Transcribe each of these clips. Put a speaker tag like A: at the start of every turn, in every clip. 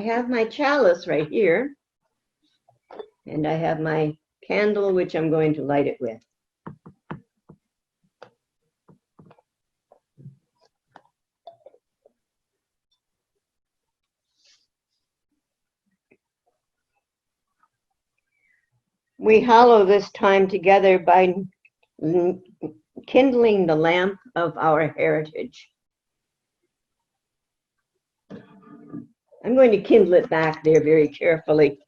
A: have my chalice right here, and I have my candle, which I'm going to light it with. We hallow this time together by kindling the lamp of our heritage. I'm going to kindle it back there very carefully.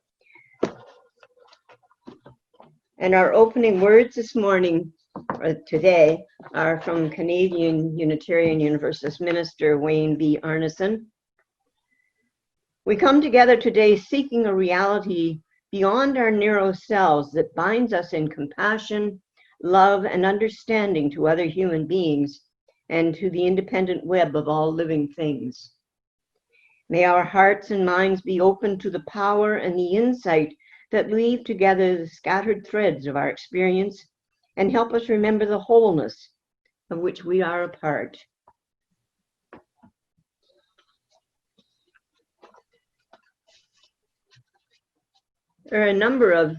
A: And our opening words this morning, or today, are from Canadian Unitarian Universalist minister Wayne B. Arneson. We come together today seeking a reality beyond our narrow selves that binds us in compassion, love, and understanding to other human beings and to the independent web of all living things. May our hearts and minds be open to the power and the insight that weave together the scattered threads of our experience and help us remember the wholeness of which we are a part. There are a number of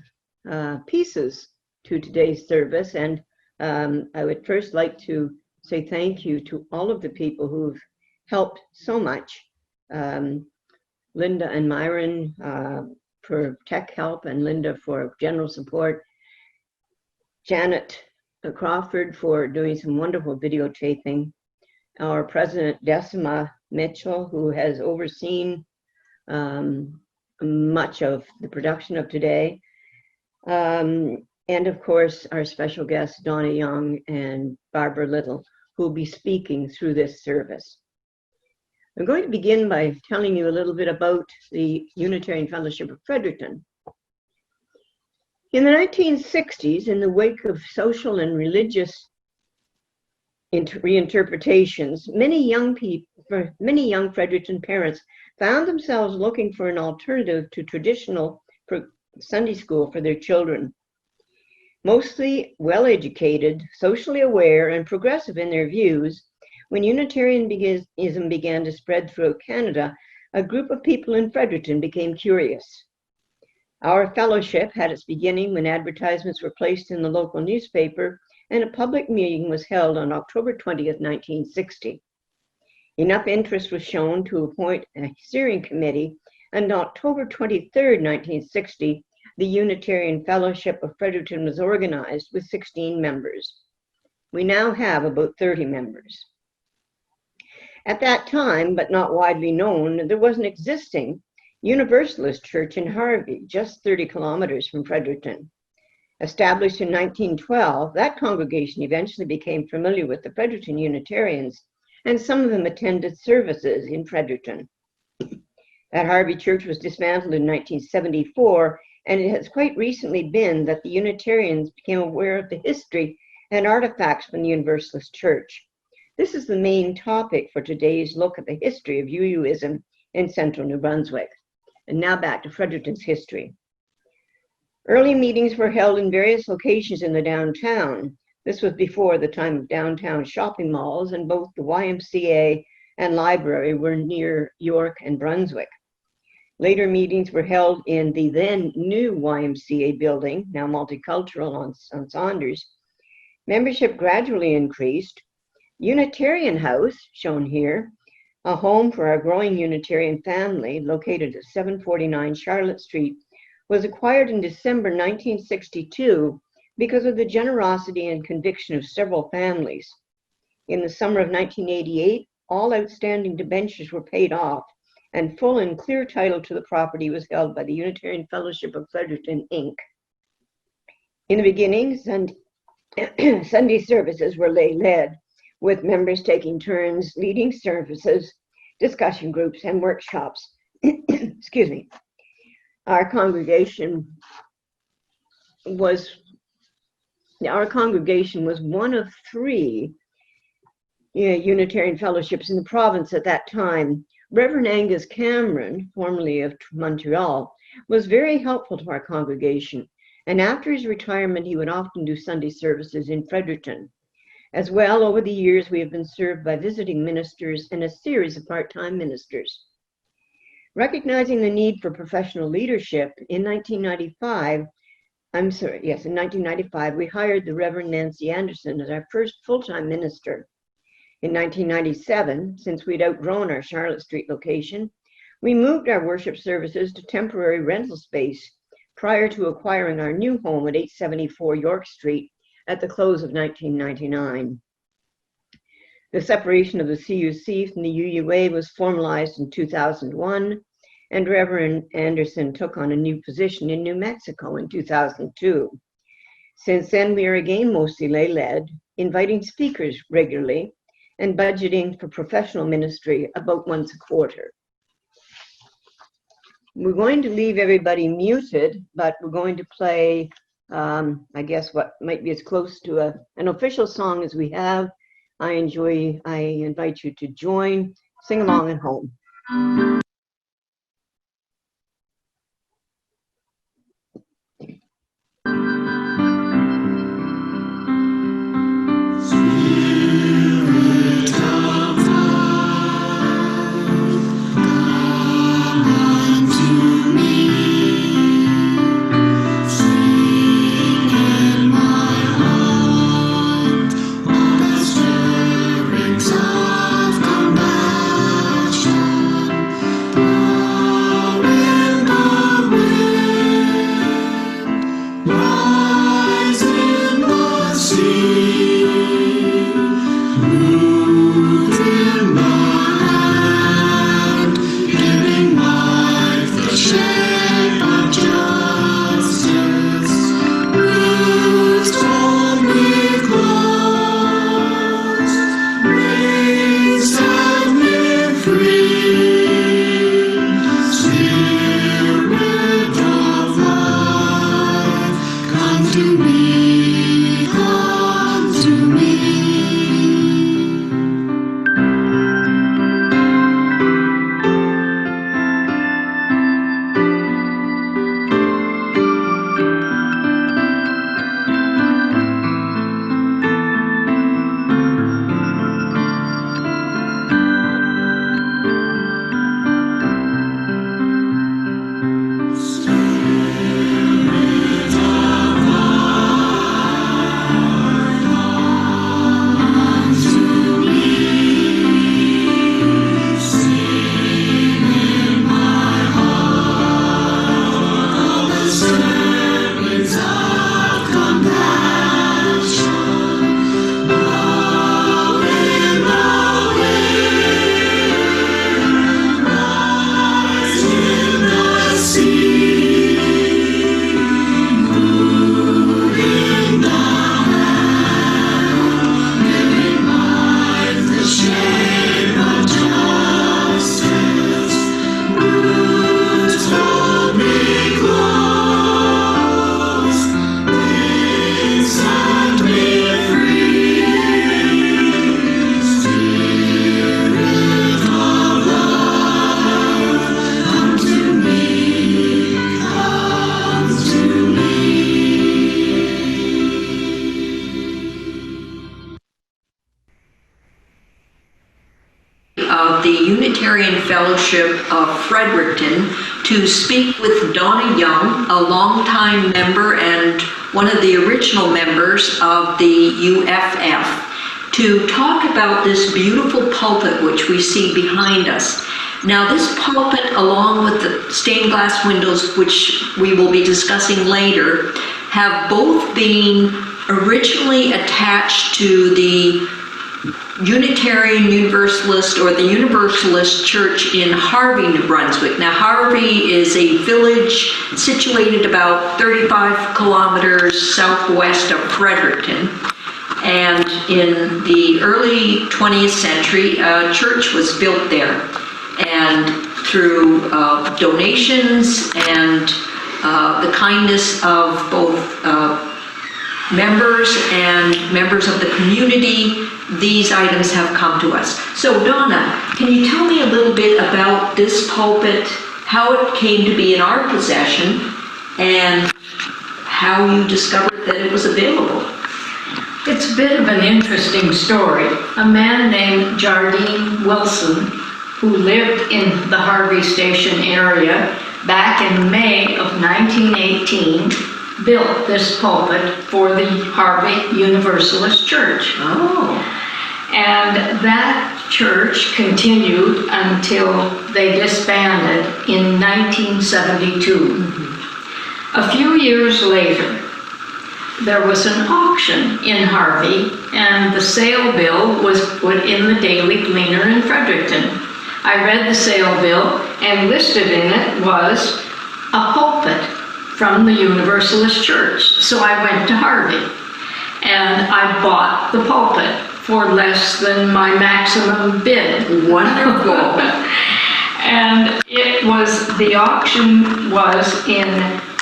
A: pieces to today's service, and I would first like to say thank you to all of the people who've helped so much. Linda and Myron for tech help, and Linda for general support. Janet Crawford for doing some wonderful videotaping. Our president, Decima Mitchell, who has overseen much of the production of today. And of course, our special guests, Donna Young and Barbara Little, who will be speaking through this service. I'm going to begin by telling you a little bit about the Unitarian Fellowship of Fredericton. In the 1960s, in the wake of social and religious reinterpretations, many young Fredericton parents found themselves looking for an alternative to traditional Sunday school for their children. Mostly well-educated, socially aware, and progressive in their views, when Unitarianism began to spread throughout Canada, a group of people in Fredericton became curious. Our fellowship had its beginning when advertisements were placed in the local newspaper and a public meeting was held on October 20th, 1960. Enough interest was shown to appoint a steering committee, and on October 23rd, 1960, the Unitarian Fellowship of Fredericton was organized with 16 members. We now have about 30 members. At that time, but not widely known, there was an existing Universalist church in Harvey, just 30 kilometers from Fredericton. Established in 1912, that congregation eventually became familiar with the Fredericton Unitarians, and some of them attended services in Fredericton. That Harvey church was dismantled in 1974, and it has quite recently been that the Unitarians became aware of the history and artifacts from the Universalist church. This is the main topic for today's look at the history of UUism in central New Brunswick. And now back to Fredericton's history. Early meetings were held in various locations in the downtown. This was before the time of downtown shopping malls, and both the YMCA and library were near York and Brunswick. Later meetings were held in the then new YMCA building, now multicultural on Saunders. Membership gradually increased. Unitarian House, shown here, a home for our growing Unitarian family located at 749 Charlotte Street, was acquired in December 1962 because of the generosity and conviction of several families. In the summer of 1988, all outstanding debentures were paid off, and full and clear title to the property was held by the Unitarian Fellowship of Fredericton, Inc. In the beginning, Sunday services were lay-led, with members taking turns leading services, discussion groups, and workshops. Excuse me. Our congregation was one of 3 Unitarian fellowships in the province at that time. Reverend Angus Cameron, formerly of Montreal, was very helpful to our congregation, and after his retirement, he would often do Sunday services in Fredericton. As well, over the years, we have been served by visiting ministers and a series of part-time ministers. Recognizing the need for professional leadership, in 1995, we hired the Reverend Nancy Anderson as our first full-time minister. In 1997, since we'd outgrown our Charlotte Street location, we moved our worship services to temporary rental space prior to acquiring our new home at 874 York Street at the close of 1999. The separation of the CUC from the UUA was formalized in 2001, and Reverend Anderson took on a new position in New Mexico in 2002. Since then, we are again mostly lay-led, inviting speakers regularly, and budgeting for professional ministry about once a quarter. We're going to leave everybody muted, but we're going to play, I guess, what might be as close to an official song as we have. I invite you to join, sing along at home.
B: Of the Unitarian Fellowship of Fredericton to speak with Donna Young, a longtime member and one of the original members of the UFF, to talk about this beautiful pulpit which we see behind us. Now this pulpit, along with the stained glass windows, which we will be discussing later, have both been originally attached to the Unitarian Universalist or the Universalist Church in Harvey, New Brunswick. Now Harvey is a village situated about 35 kilometers southwest of Fredericton. And in the early 20th century, a church was built there. And through donations and the kindness of both members and members of the community, these items have come to us. So Donna, can you tell me a little bit about this pulpit, how it came to be in our possession, and how you discovered that it was available?
C: It's a bit of an interesting story. A man named Jardine Wilson who lived in the Harvey Station area back in May of 1918, built this pulpit for the Harvey Universalist Church.
B: Oh.
C: And that church continued until they disbanded in 1972. A few years later, there was an auction in Harvey, and the sale bill was put in the Daily Gleaner in Fredericton. I read the sale bill, and listed in it was a pulpit from the Universalist Church. So I went to Harvey, and I bought the pulpit for less than my maximum bid.
B: Wonderful.
C: And it was, the auction was in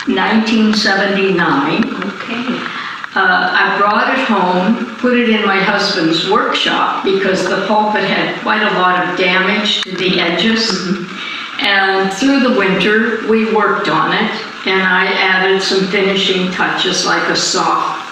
C: 1979.
B: Okay.
C: I brought it home, put it in my husband's workshop because the pulpit had quite a lot of damage to the edges. And through the winter, we worked on it, and I added some finishing touches like a soft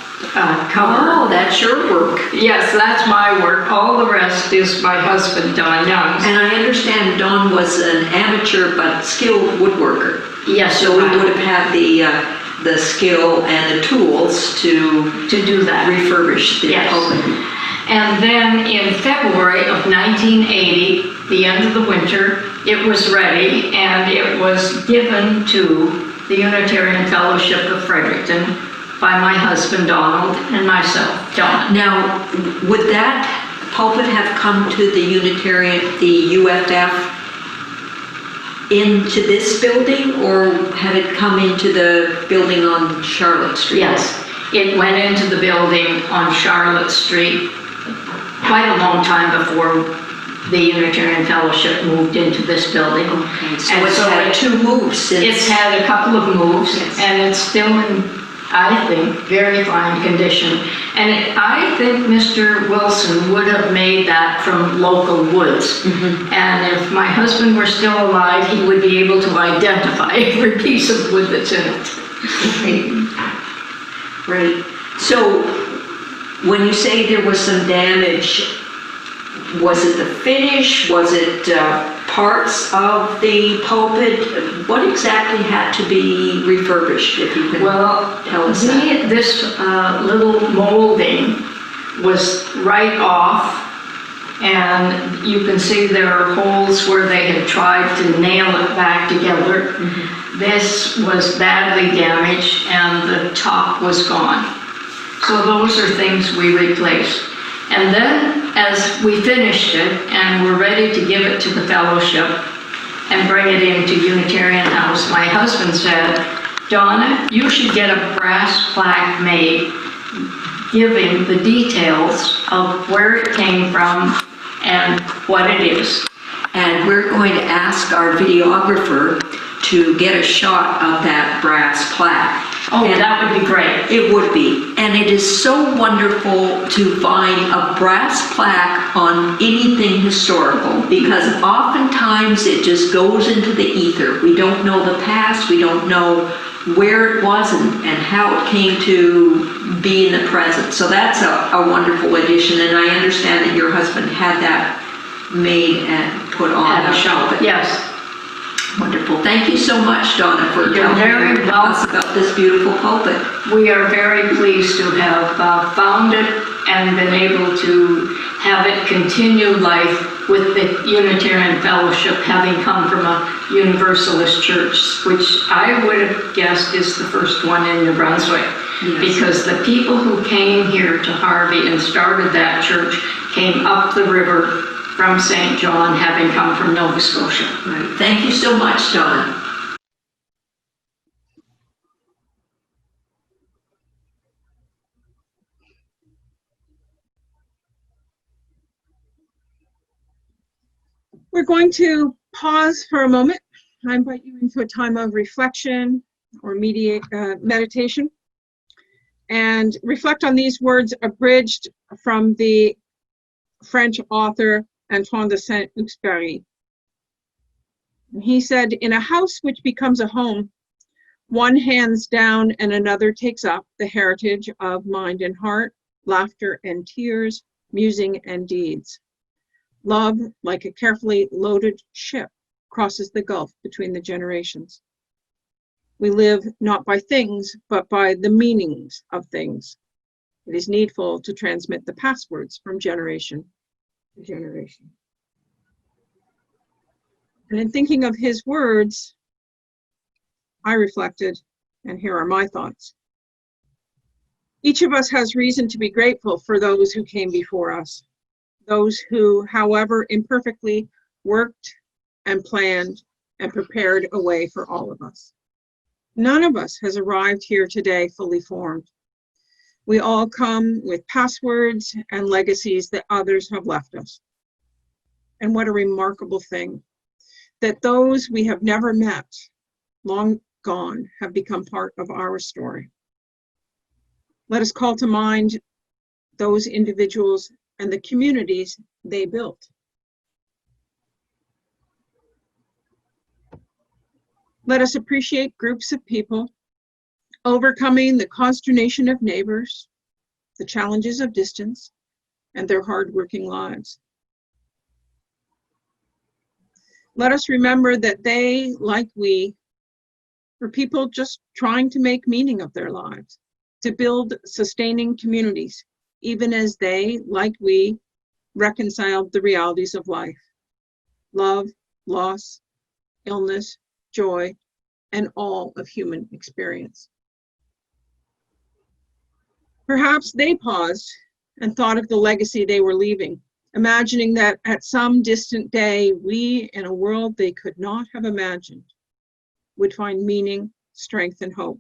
C: cover.
B: Oh, that's your work.
C: Yes, that's my work. All the rest is my husband, Don Young's.
B: And I understand Don was an amateur but skilled woodworker.
C: Yes,
B: So we would have had the skill and the tools to
C: do that.
B: refurbish the pulpit.
C: And then in February of 1980, the end of the winter, it was ready, and it was given to the Unitarian Fellowship of Fredericton by my husband Donald and myself, John.
B: Now, would that pulpit have come to the Unitarian, the UFF, into this building, or had it come into the building on Charlotte Street?
C: Yes, it went into the building on Charlotte Street quite a long time before the Unitarian Fellowship moved into this building.
B: Okay, so
C: And
B: it's
C: so
B: had two moves since.
C: It's had a couple of moves,
B: Yes.
C: and it's still in, I think, very fine condition. And I think Mr. Wilson would have made that from local woods. And if my husband were still alive, he would be able to identify every piece of wood that's in it.
B: Right. So when you say there was some damage, was it the finish? Was it parts of the pulpit? What exactly had to be refurbished, if you can tell us that?
C: This little molding was right off, and you can see there are holes where they had tried to nail it back together. This was badly damaged, and the top was gone. So those are things we replaced. And then, as we finished it and were ready to give it to the fellowship and bring it into Unitarian House, my husband said, Donna, you should get a brass plaque made giving the details of where it came from and what it is.
B: And we're going to ask our videographer to get a shot of that brass plaque.
C: Oh,
B: and
C: that would be great.
B: It would be. And it is so wonderful to find a brass plaque on anything historical, because oftentimes it just goes into the ether. We don't know the past, we don't know where it was and how it came to be in the present. So that's a wonderful addition, and I understand that your husband had that made and put on a shelf.
C: Yes.
B: Wonderful. Thank you so much, Donna, for telling us about this beautiful pulpit.
C: We are very pleased to have found it and been able to have it continue life with the Unitarian Fellowship having come from a Universalist church, which I would have guessed is the first one in New Brunswick. Yes. Because the people who came here to Harvey and started that church came up the river from St. John, having come from Nova Scotia.
B: Right. Thank you so much, Donna.
D: We're going to pause for a moment. I invite you into a time of reflection or meditation, and reflect on these words abridged from the French author Antoine de Saint-Exupéry. He said, "In a house which becomes a home, one hands down and another takes up the heritage of mind and heart, laughter and tears, musing and deeds. Love, like a carefully loaded ship, crosses the gulf between the generations. We live not by things, but by the meanings of things. It is needful to transmit the passwords from generation to generation. And in thinking of his words, I reflected, and here are my thoughts. Each of us has reason to be grateful for those who came before us, those who, however imperfectly, worked and planned and prepared a way for all of us. None of us has arrived here today fully formed. We all come with passwords and legacies that others have left us. And what a remarkable thing that those we have never met, long gone, have become part of our story. Let us call to mind those individuals and the communities they built. Let us appreciate groups of people overcoming the consternation of neighbors, the challenges of distance, and their hardworking lives. Let us remember that they, like we, were people just trying to make meaning of their lives, to build sustaining communities, even as they, like we, reconciled the realities of life: love, loss, illness, joy, and all of human experience. Perhaps they paused and thought of the legacy they were leaving, imagining that at some distant day, we, in a world they could not have imagined, would find meaning, strength, and hope.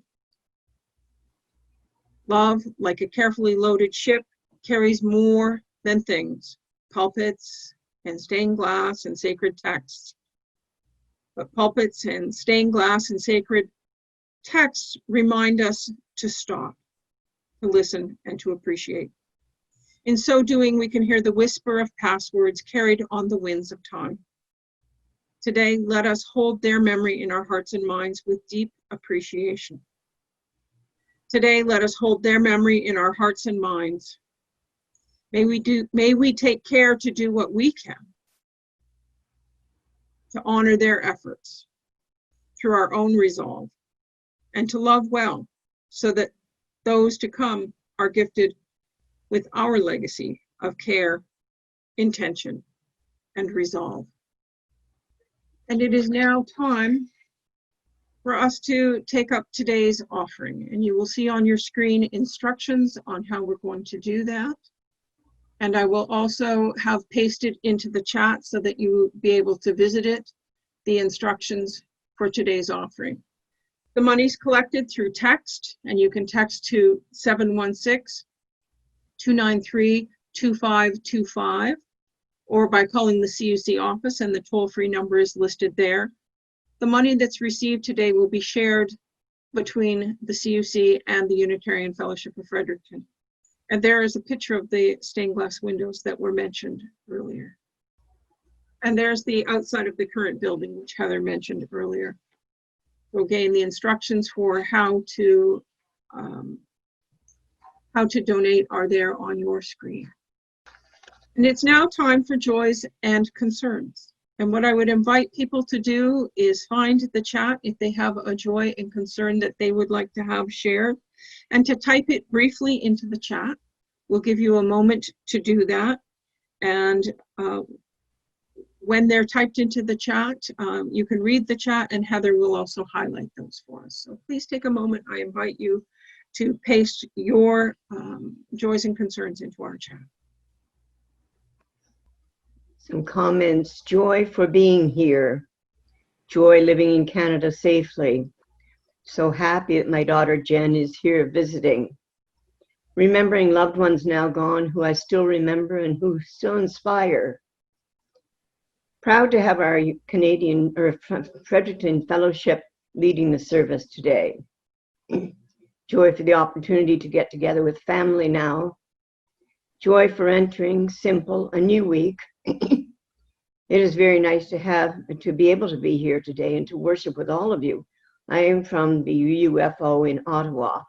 D: Love, like a carefully loaded ship, carries more than things, pulpits and stained glass and sacred texts. But pulpits and stained glass and sacred texts remind us to stop, to listen, and to appreciate. In so doing, we can hear the whisper of passwords carried on the winds of time. Today, let us hold their memory in our hearts and minds with deep appreciation. Today, let us hold their memory in our hearts and minds. May we take care to do what we can to honor their efforts through our own resolve, and to love well so that those to come are gifted with our legacy of care, intention, and resolve. And it is now time for us to take up today's offering. And you will see on your screen instructions on how we're going to do that. And I will also have pasted into the chat so that you will be able to visit it, the instructions for today's offering. The money's collected through text, and you can text to 716-293-2525, or by calling the CUC office, and the toll-free number is listed there. The money that's received today will be shared between the CUC and the Unitarian Fellowship of Fredericton. And there is a picture of the stained glass windows that were mentioned earlier. And there's the outside of the current building, which Heather mentioned earlier. So again, the instructions for how to donate are there on your screen. And it's now time for joys and concerns. And what I would invite people to do is find the chat if they have a joy and concern that they would like to have shared, and to type it briefly into the chat. We'll give you a moment to do that. And when they're typed into the chat, you can read the chat, and Heather will also highlight those for us. So please take a moment. I invite you to paste your joys and concerns into our chat.
A: Some comments: joy for being here, joy living in Canada safely. So happy that my daughter Jen is here visiting. Remembering loved ones now gone who I still remember and who still inspire. Proud to have our Canadian or Fredericton Fellowship leading the service today. Joy for the opportunity to get together with family now. Joy for entering simple a new week. It is very nice to be able to be here today and to worship with all of you. I am from the UFO in Ottawa.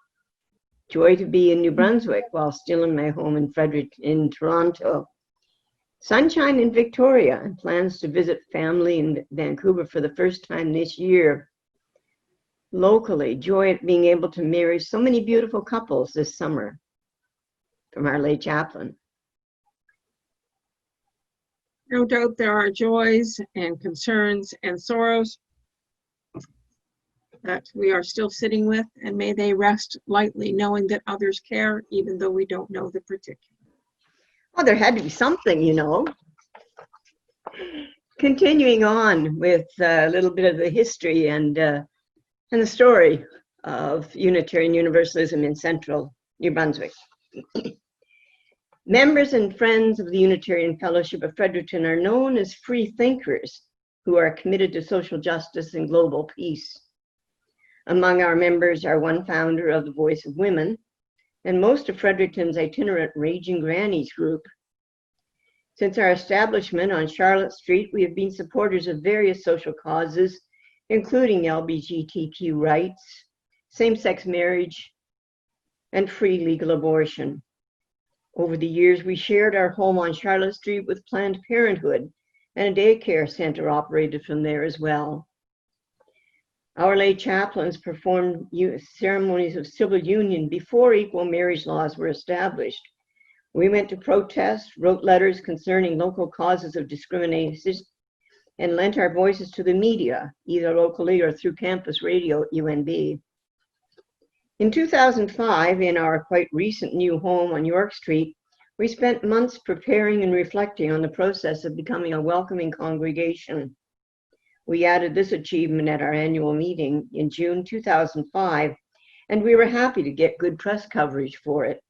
A: Joy to be in New Brunswick while still in my home in Toronto. sunshine in Victoria and plans to visit family in Vancouver for the first time this year. Locally, joy at being able to marry so many beautiful couples this summer from our lay chaplain.
D: No doubt there are joys and concerns and sorrows that we are still sitting with, and may they rest lightly knowing that others care, even though we don't know the particulars.
A: Well, there had to be something, you know. Continuing on with a little bit of the history and the story of Unitarian Universalism in central New Brunswick. Members and friends of the Unitarian Fellowship of Fredericton are known as free thinkers who are committed to social justice and global peace. Among our members are one founder of the Voice of Women and most of Fredericton's itinerant Raging Grannies group. Since our establishment on Charlotte Street, we have been supporters of various social causes, including LGBTQ rights, same-sex marriage, and free legal abortion. Over the years, we shared our home on Charlotte Street with Planned Parenthood, and a daycare center operated from there as well. Our lay chaplains performed ceremonies of civil union before equal marriage laws were established. We went to protest, wrote letters concerning local causes of discrimination, and lent our voices to the media, either locally or through campus radio at UNB. In 2005, in our quite recent new home on York Street, we spent months preparing and reflecting on the process of becoming a welcoming congregation. We added this achievement at our annual meeting in June 2005, and we were happy to get good press coverage for it.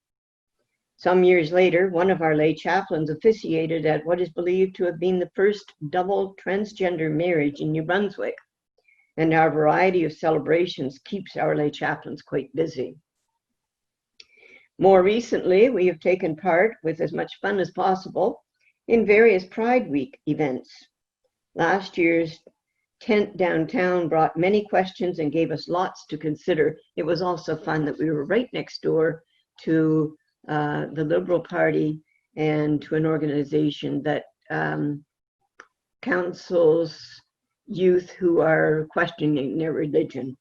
A: Some years later, one of our lay chaplains officiated at what is believed to have been the first double transgender marriage in New Brunswick, and our variety of celebrations keeps our lay chaplains quite busy. More recently, we have taken part, with as much fun as possible, in various Pride Week events. Last year's tent downtown brought many questions and gave us lots to consider. It was also fun that we were right next door to the Liberal Party and to an organization that counsels youth who are questioning their religion.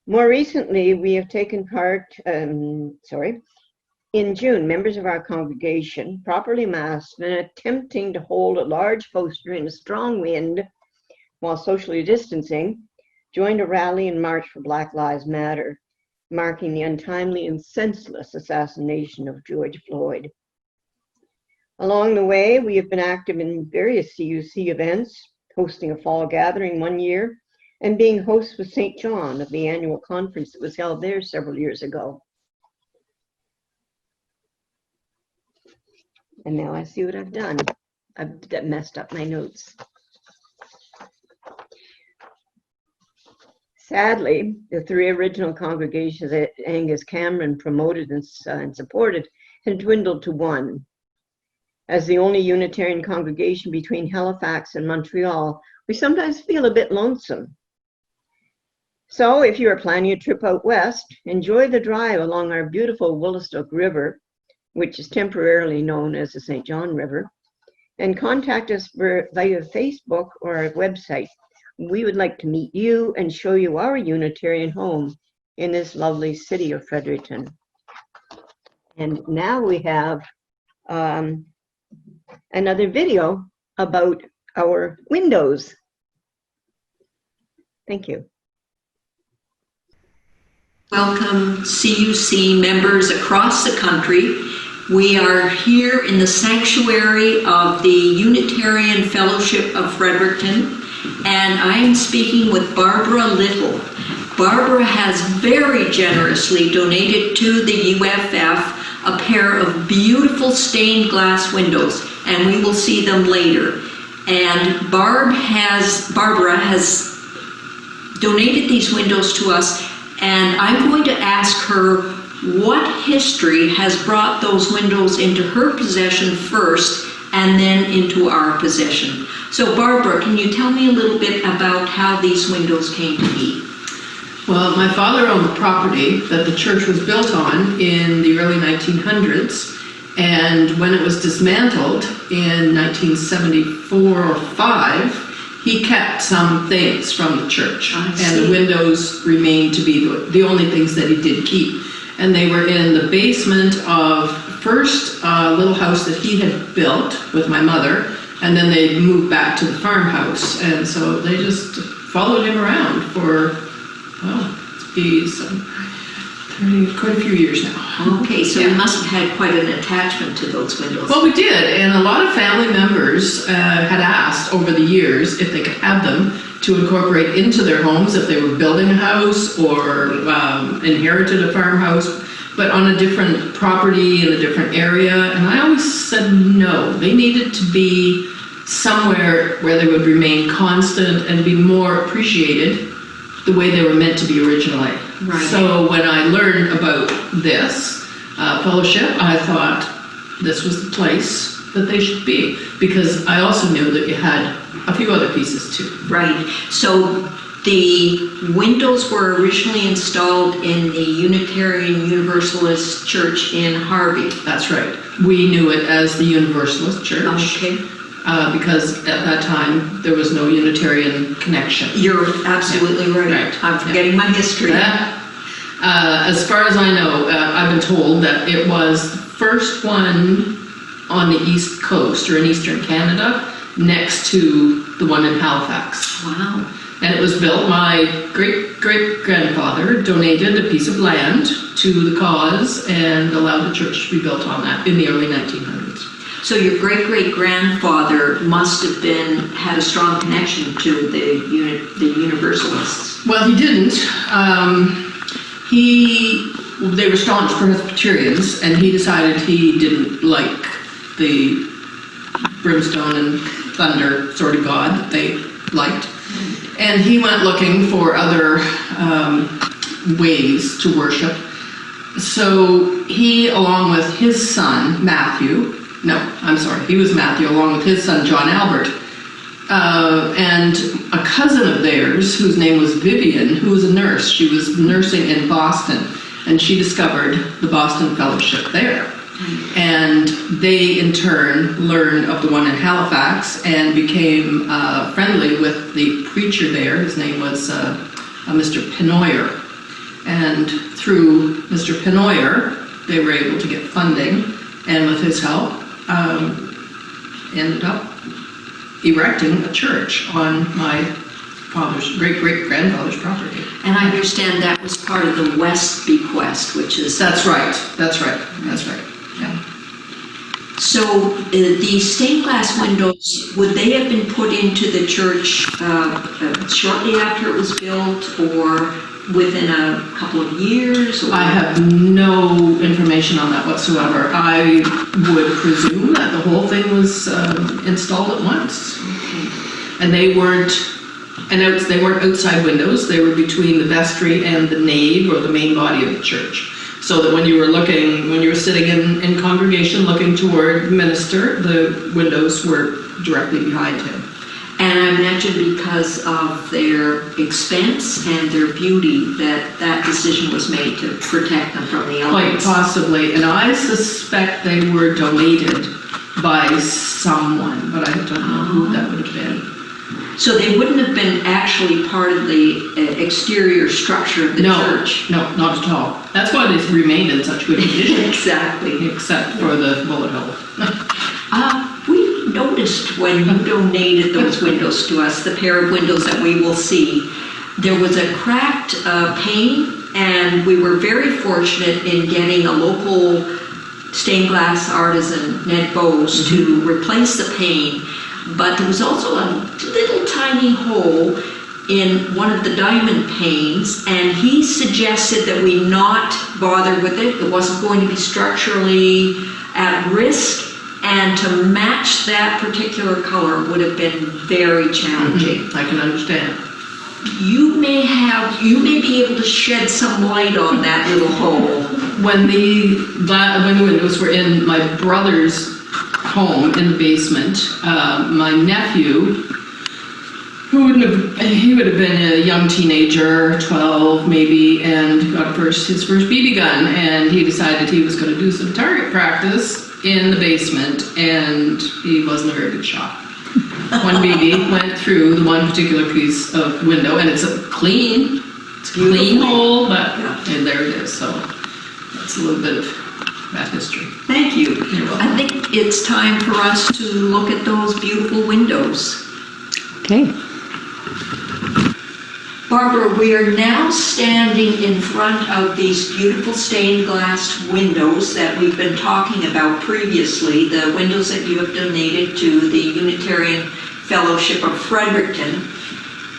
A: More recently, we have taken part, in June, members of our congregation, properly masked and attempting to hold a large poster in a strong wind while socially distancing, joined a rally and march for Black Lives Matter, marking the untimely and senseless assassination of George Floyd. Along the way, we have been active in various CUC events, hosting a fall gathering one year, and being hosts with St. John of the annual conference that was held there several years ago. And now I see what I've done. I've messed up my notes. Sadly, the three original congregations that Angus Cameron promoted and supported had dwindled to one. As the only Unitarian congregation between Halifax and Montreal, we sometimes feel a bit lonesome. So if you are planning a trip out west, enjoy the drive along our beautiful Woolastook River, which is temporarily known as the St. John River, and contact us via Facebook or our website. We would like to meet you and show you our Unitarian home in this lovely city of Fredericton. And now we have another video about our windows. Thank you.
B: Welcome, CUC members across the country. We are here in the sanctuary of the Unitarian Fellowship of Fredericton, and I am speaking with Barbara Little. Barbara has very generously donated to the UFF a pair of beautiful stained glass windows, and we will see them later. And Barbara has donated these windows to us, and I'm going to ask her what history has brought those windows into her possession first and then into our possession. So Barbara, can you tell me a little bit about how these windows came to be?
E: Well, my father owned the property that the church was built on in the early 1900s, And when it was dismantled in 1974 or 5, he kept some things from the church. And the windows remained to be the only things that he did keep. And they were in the basement of first a little house that he had built with my mother, and then they moved back to the farmhouse. And so they just followed him around for, well, he's 30, quite a few years now.
B: Okay, so we must have had quite an attachment to those windows.
E: Well, we did, and a lot of family members had asked over the years if they could have them to incorporate into their homes if they were building a house or inherited a farmhouse, but on a different property in a different area. And I always said no, they needed to be somewhere where they would remain constant and be more appreciated the way they were meant to be originally.
B: Right.
E: So when I learned about this fellowship, I thought this was the place that they should be, because I also knew that you had a few other pieces too.
B: Right. So the windows were originally installed in the Unitarian Universalist Church in Harvey.
E: That's right. We knew it as the Universalist Church.
B: Okay.
E: Because at that time there was no Unitarian connection.
B: You're absolutely right. I'm forgetting my history.
E: As far as I know, I've been told that it was the first one on the East Coast or in Eastern Canada, next to the one in Halifax.
B: Wow.
E: And it was built, my great-great-grandfather donated a piece of land to the cause and allowed the church to be built on that in the early 1900s.
B: So your great-great-grandfather must have had a strong connection to the Universalists.
E: Well, he didn't. They were staunch Presbyterians, and he decided he didn't like the brimstone and thunder sort of God that they liked. And he went looking for other ways to worship. So he, along with his son, he was Matthew, along with his son, John Albert, and a cousin of theirs, whose name was Vivian, who was a nurse. She was nursing in Boston, and she discovered the Boston Fellowship there. And they, in turn, learned of the one in Halifax and became friendly with the preacher there. His name was Mr. Penoyer. And through Mr. Penoyer, they were able to get funding, and with his help, ended up erecting a church on my father's great-great-grandfather's property.
B: And I understand that was part of the West Bequest, which is...
E: That's right. Yeah.
B: So the stained glass windows, would they have been put into the church shortly after it was built, or within a couple of years? Or?
E: I have no information on that whatsoever. I would presume that the whole thing was installed at once.
B: Okay.
E: And they weren't outside windows. They were between the vestry and the nave, or the main body of the church. So that when you were sitting in congregation looking toward the minister, the windows were directly behind him.
B: And I imagine because of their expense and their beauty that decision was made to protect them from the elements.
E: Quite possibly, and I suspect they were donated by someone, but I don't know who that would have been.
B: So they wouldn't have been actually part of the exterior structure of the church?
E: No, not at all. That's why they remained in such good condition.
B: Exactly.
E: Except for the bullet hole.
B: We noticed when you donated those windows to us, the pair of windows that we will see, there was a cracked pane, and we were very fortunate in getting a local stained glass artisan, Ned Bowes, to replace the pane. But there was also a little tiny hole in one of the diamond panes, and he suggested that we not bother with it. It wasn't going to be structurally at risk, and to match that particular color would have been very challenging.
E: I can understand.
B: You may be able to shed some light on that little hole.
E: When the windows were in my brother's home in the basement, my nephew, he would have been a young teenager, 12 maybe, and got his first BB gun, and he decided he was going to do some target practice in the basement, and he wasn't a very good shot. One BB went through the one particular piece of window, and it's a clean hole, but and there it is. So that's a little bit of that history.
B: Thank you. I think it's time for us to look at those beautiful windows.
F: Okay.
B: Barbara, we are now standing in front of these beautiful stained glass windows that we've been talking about previously, the windows that you have donated to the Unitarian Fellowship of Fredericton.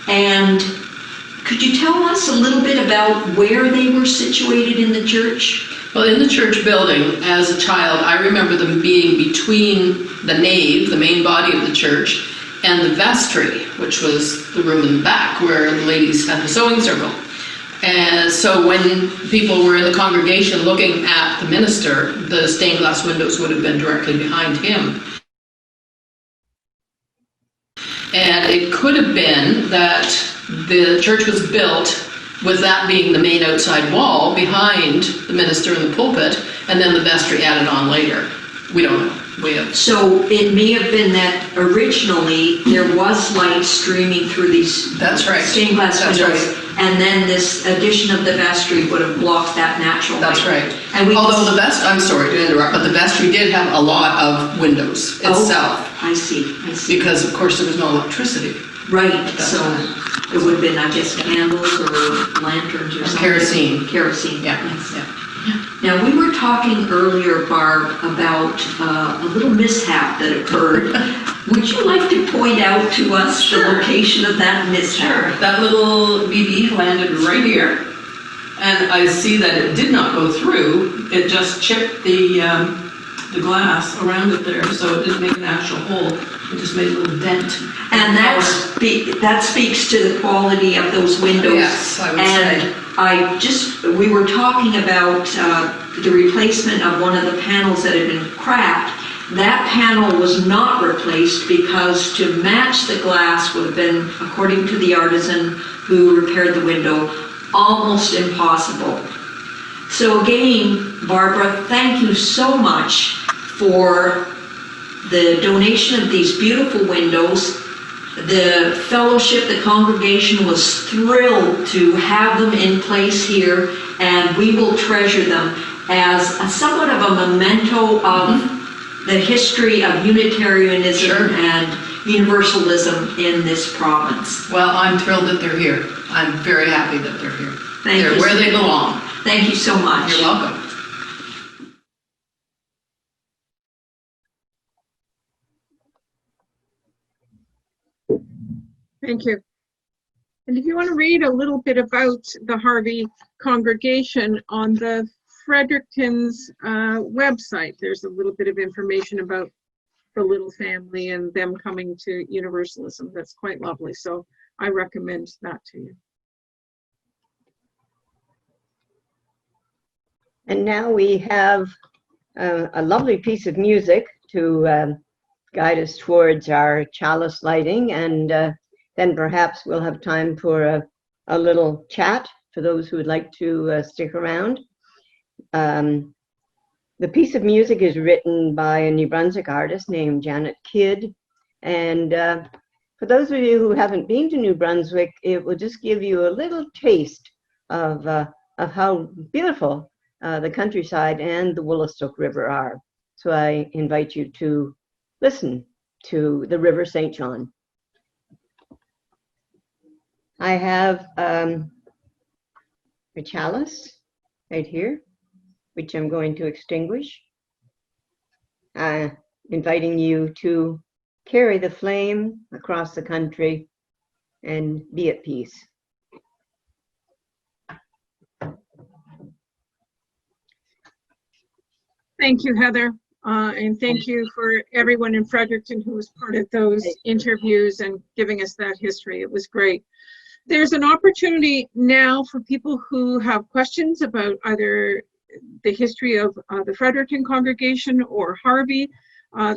B: And could you tell us a little bit about where they were situated in the church?
E: Well, in the church building, as a child, I remember them being between the nave, the main body of the church, and the vestry, which was the room in the back where the ladies had the sewing circle. And so when people were in the congregation looking at the minister, the stained glass windows would have been directly behind him. And it could have been that the church was built with that being the main outside wall behind the minister in the pulpit, and then the vestry added on later. We don't know.
B: So it may have been that originally there was light streaming through these
E: That's right.
B: stained glass
E: That's
B: windows,
E: right.
B: and then this addition of the vestry would have blocked that natural
E: That's
B: light.
E: right.
B: And we
E: Although I'm sorry to interrupt, but the vestry did have a lot of windows itself.
B: Oh, I see.
E: Because of course there was no electricity.
B: Right, so it would have been, I guess, candles or lanterns or something.
E: Kerosene.
B: Kerosene.
E: Yeah.
B: Yes. Now, we were talking earlier, Barb, about a little mishap that occurred. Would you like to point out to us the location of that mishap?
E: That little BB landed right here, and I see that it did not go through. It just chipped the glass around it there, so it didn't make an actual hole. It just made a little dent.
B: And that speaks to the quality of those windows.
E: Yes, I would say.
B: We were talking about the replacement of one of the panels that had been cracked. That panel was not replaced because to match the glass would have been, according to the artisan who repaired the window, almost impossible. So again, Barbara, thank you so much for the donation of these beautiful windows. The fellowship, the congregation was thrilled to have them in place here, and we will treasure them as somewhat of a memento of the history of Unitarianism and Universalism in this province.
E: Well, I'm thrilled that they're here. I'm very happy that they're here. They're where they belong.
B: Thank you so much.
E: You're welcome.
D: Thank you. And if you want to read a little bit about the Harvey congregation on the Fredericton's website, there's a little bit of information about the little family and them coming to Universalism. That's quite lovely. So I recommend that to you.
A: And now we have a lovely piece of music to guide us towards our chalice lighting, and then perhaps we'll have time for a little chat for those who would like to stick around. The piece of music is written by a New Brunswick artist named Janet Kidd, and for those of you who haven't been to New Brunswick, it will just give you a little taste of how beautiful the countryside and the Woolastook River are. So I invite you to listen to the River St. John. I have a chalice right here, which I'm going to extinguish, inviting you to carry the flame across the country and be at peace.
D: Thank you, Heather. And thank you for everyone in Fredericton who was part of those interviews and giving us that history. It was great. There's an opportunity now for people who have questions about either the history of the Fredericton congregation or Harvey.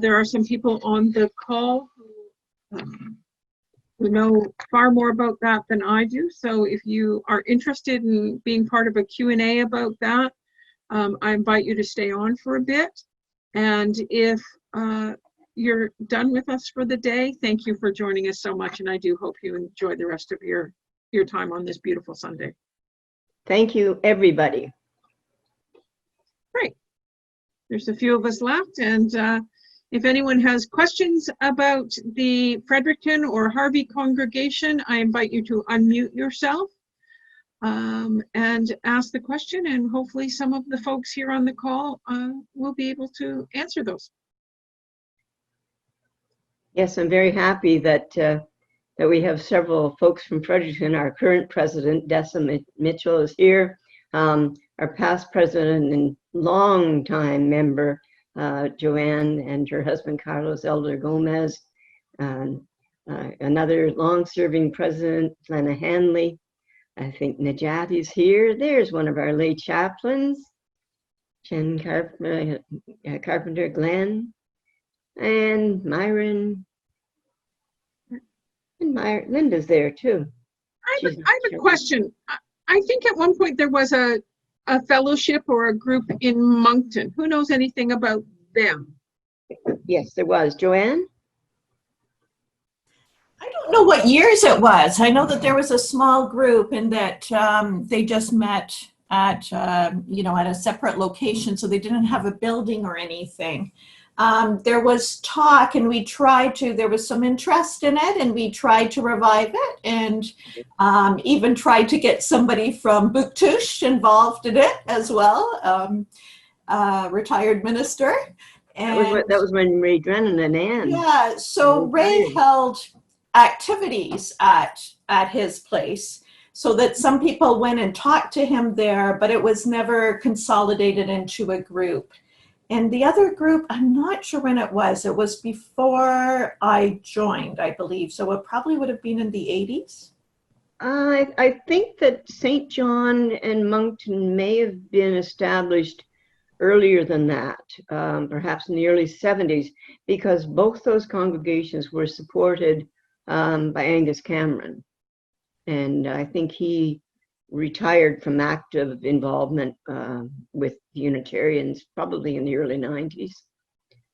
D: There are some people on the call who know far more about that than I do. So if you are interested in being part of a Q&A about that, I invite you to stay on for a bit. And if you're done with us for the day, thank you for joining us so much, and I do hope you enjoy the rest of your time on this beautiful Sunday.
A: Thank you, everybody.
D: Great. There's a few of us left, and if anyone has questions about the Fredericton or Harvey congregation, I invite you to unmute yourself and ask the question, and hopefully some of the folks here on the call will be able to answer those.
A: Yes, I'm very happy that that we have several folks from Fredericton. Our current president, Dessa Mitchell, is here. Our past president and longtime member, Joanne, and her husband, Carlos Elder Gomez. Another long-serving president, Lena Hanley. I think Najat is here. There's one of our lay chaplains, Jen Carpenter Glenn, and Myron. And Linda's there too.
D: I have a question. I think at one point there was a fellowship or a group in Moncton. Who knows anything about them?
A: Yes, there was. Joanne?
F: I don't know what years it was. I know that there was a small group and that they just met at, at a separate location, so they didn't have a building or anything. There was talk and there was some interest in it, and we tried to revive it, and even tried to get somebody from Bouctouche involved in it as well, retired minister. And
A: that was when Ray Drennan and Ann.
F: Yeah, so Ray held activities at his place so that some people went and talked to him there, but it was never consolidated into a group. And the other group, I'm not sure when it was. It was before I joined, I believe. So it probably would have been in the 80s.
A: I think that St. John and Moncton may have been established earlier than that, perhaps in the early 70s, because both those congregations were supported by Angus Cameron. And I think he retired from active involvement with the Unitarians probably in the early 90s.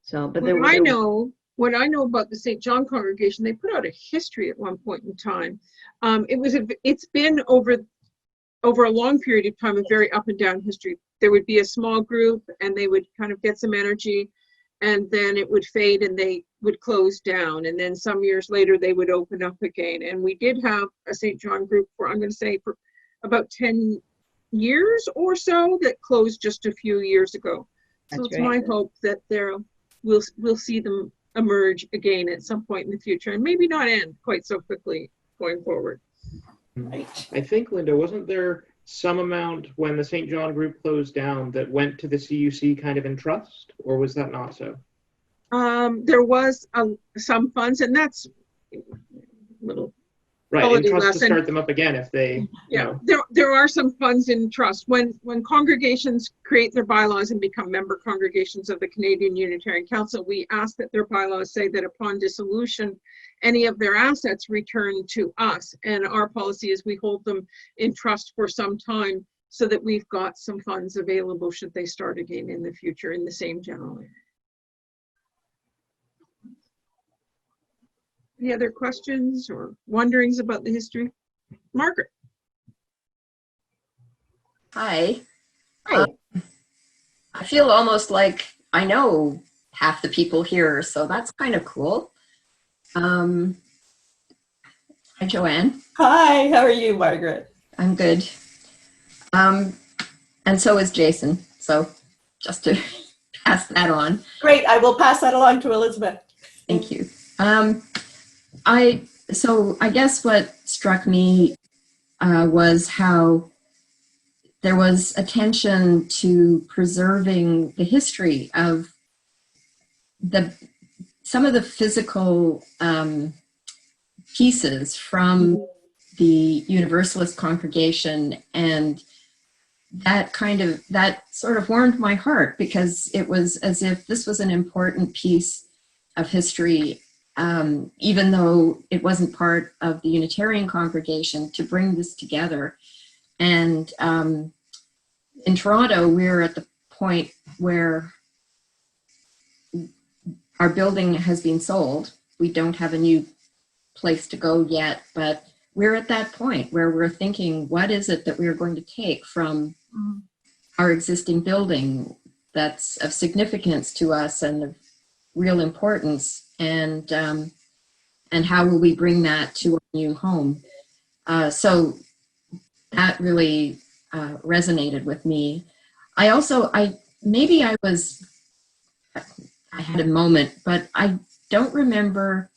A: So, but
D: what I know about the St. John congregation, they put out a history at one point in time. It's been over a long period of time a very up and down history. There would be a small group, and they would kind of get some energy, and then it would fade, and they would close down, and then some years later they would open up again. And we did have a St. John group for about 10 years or so that closed just a few years ago. So it's my hope that we'll see them emerge again at some point in the future, and maybe not end quite so quickly going forward.
F: Right.
G: I think, Linda, wasn't there some amount when the St. John group closed down that went to the CUC kind of in trust, or was that not so?
D: There was some funds, and that's a little
G: right, in trust lesson. To start them up again if they,
D: there are some funds in trust. When congregations create their bylaws and become member congregations of the Canadian Unitarian Council, we ask that their bylaws say that upon dissolution, any of their assets return to us. And our policy is we hold them in trust for some time so that we've got some funds available should they start again in the future in the same general area. Any other questions or wonderings about the history? Margaret.
H: Hi. I feel almost like I know half the people here, so that's kind of cool. Hi, Joanne.
F: Hi, how are you, Margaret?
H: I'm good. And so is Jason, so just to pass that on.
F: Great, I will pass that along to Elizabeth.
H: Thank you. So I guess what struck me was how there was attention to preserving the history of some of the physical pieces from the Universalist congregation, and that sort of warmed my heart, because it was as if this was an important piece of history, even though it wasn't part of the Unitarian congregation, to bring this together. And in Toronto, we're at the point where our building has been sold. We don't have a new place to go yet, but we're at that point where we're thinking, what is it that we're going to take from our existing building that's of significance to us and of real importance, and how will we bring that to our new home? So that really resonated with me. I had a moment, but I don't remember,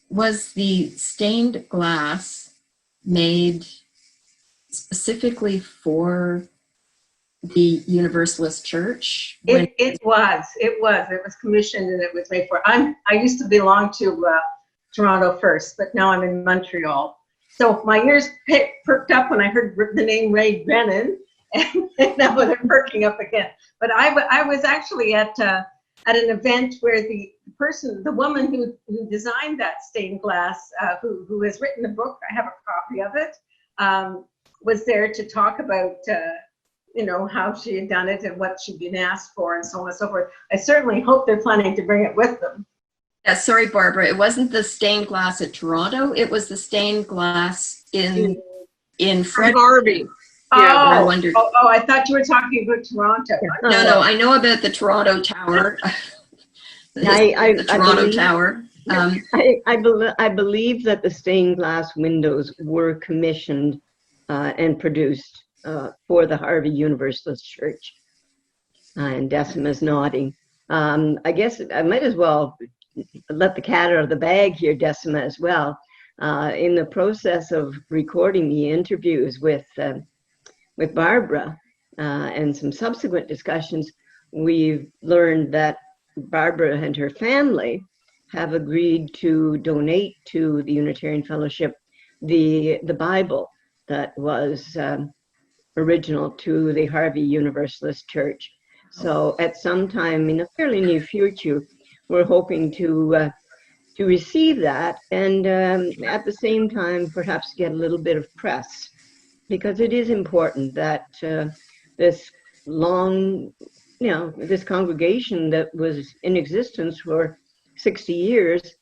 H: was the stained glass made specifically for the Universalist Church?
I: It was commissioned and it was made for. I used to belong to Toronto first, but now I'm in Montreal. So my ears perked up when I heard the name Ray Brennan, and now they're perking up again. But I was actually at an event where the woman who designed that stained glass, who has written the book, I have a copy of it, was there to talk about how she had done it and what she'd been asked for and so on and so forth. I certainly hope they're planning to bring it with them.
H: Yeah, sorry, Barbara. It wasn't the stained glass at Toronto. It was the stained glass in Fredericton.
D: Harvey.
H: I wondered.
I: I thought you were talking about Toronto.
H: No, I know about the Toronto Tower. The Toronto Tower.
A: I believe that the stained glass windows were commissioned and produced for the Harvey Universalist Church. And Decima's nodding. I guess I might as well let the cat out of the bag here, Decima, as well. In the process of recording the interviews with Barbara and some subsequent discussions, we've learned that Barbara and her family have agreed to donate to the Unitarian Fellowship the Bible that was original to the Harvey Universalist Church. So at some time in the fairly near future, we're hoping to receive that, and at the same time perhaps get a little bit of press, because it is important that this congregation that was in existence for 60 years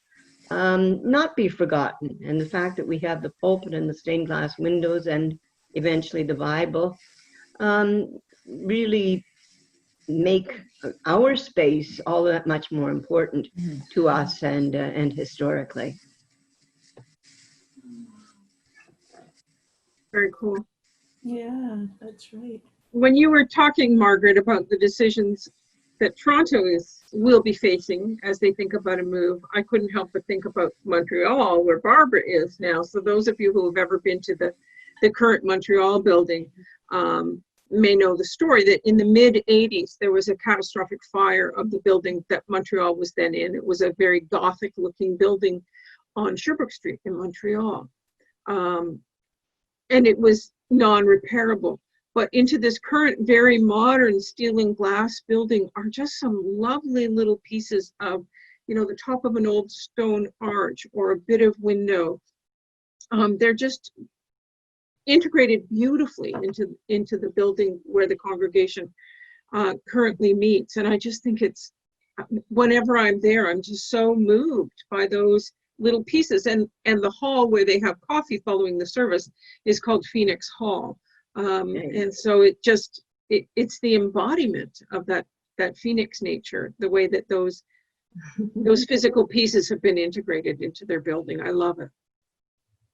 A: not be forgotten. And the fact that we have the pulpit and the stained glass windows and eventually the Bible really make our space all that much more important to us and historically.
D: Very cool.
F: Yeah, that's right.
D: When you were talking, Margaret, about the decisions that Toronto will be facing as they think about a move, I couldn't help but think about Montreal, where Barbara is now. So those of you who have ever been to the current Montreal building may know the story that in the mid-'80s, there was a catastrophic fire of the building that Montreal was then in. It was a very Gothic-looking building on Sherbrooke Street in Montreal. And it was non-repairable. But into this current very modern steel and glass building are just some lovely little pieces of, the top of an old stone arch or a bit of window. They're just integrated beautifully into the building where the congregation currently meets. And I just think whenever I'm there, I'm just so moved by those little pieces. And the hall where they have coffee following the service is called Phoenix Hall. And so it's the embodiment of that Phoenix nature, the way that those physical pieces have been integrated into their building. I love it.